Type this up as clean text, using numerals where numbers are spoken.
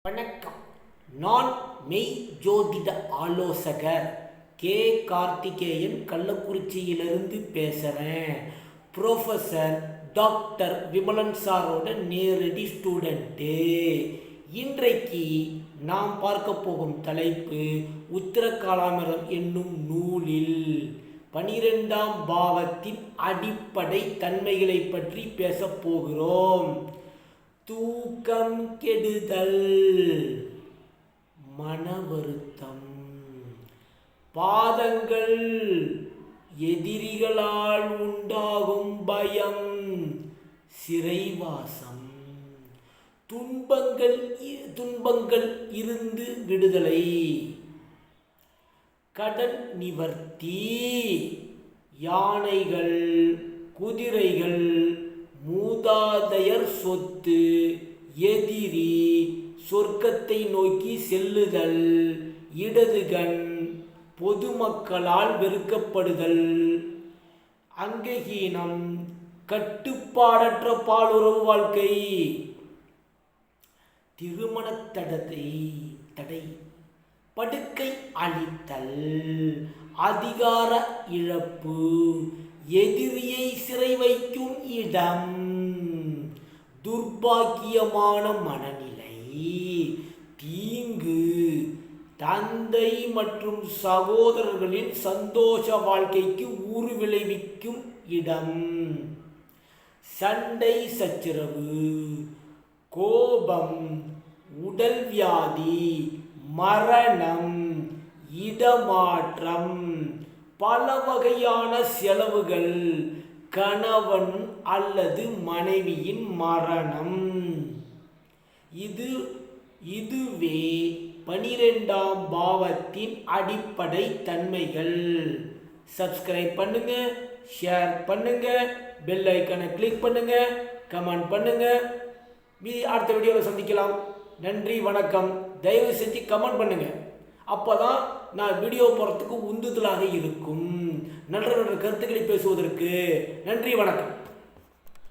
வணக்கம். நான் மெய் ஜோதிட ஆலோசகர் கே கார்த்திகேயன் கள்ளக்குறிச்சியிலிருந்து பேசுகிறேன். ப்ரொஃபஸர் டாக்டர் விமலன் சாரோட நேரடி ஸ்டூடெண்ட்டு. இன்றைக்கு நாம் பார்க்க போகும் தலைப்பு உத்திரகாலாமிரம் என்னும் நூலில் 12ஆம் பாவத்தின் அடிப்படை தன்மைகளை பற்றி பேசப் போகிறோம். தூக்கம் கெடுதல், மன வருத்தம், பாதங்கள், எதிரிகளால் உண்டாகும் பயம், சிறைவாசம், துன்பங்கள் இருந்து விடுதலை, கடன் நிவர்த்தி, யானைகள், குதிரைகள், மூதாதையர் சொத்து, எதிரி, சொர்க்கத்தை நோக்கி செல்லுதல், இடதுகண், பொதுமக்களால் வெறுக்கப்படுதல், அங்கஹீனம், கட்டுப்பாடற்ற பாலுறவு வாழ்க்கை, திருமண தடை, படுக்கை அழித்தல், அதிகார இழப்பு, எதிரியை சிறை வைக்கும் இடம், துர்பாக்கியமான மனநிலை, தீங்கு, தந்தை மற்றும் சகோதரர்களின் சந்தோஷ வாழ்க்கைக்கு ஊறு விளைவிக்கும் இடம், சண்டை சச்சரவு, கோபம், உடல் வியாதி, மரணம், இடமாற்றம், பல வகையான செலவுகள், கணவன் அல்லது மனைவியின் மரணம். இதுவே 12ஆம் பாவத்தின் அடிப்படை தன்மைகள். சப்ஸ்கிரைப் பண்ணுங்க, ஷேர் பண்ணுங்க, பெல் ஐக்கானை கிளிக் பண்ணுங்க, கமெண்ட் பண்ணுங்க. அடுத்த வீடியோவில் சந்திக்கலாம். நன்றி, வணக்கம். தயவு செஞ்சு கமெண்ட் பண்ணுங்க. அப்போதான் நான் வீடியோ போகிறதுக்கு உந்துதலாக இருக்கும். நல்ல கருத்துக்களை பேசுவதற்கு. நன்றி, வணக்கம்.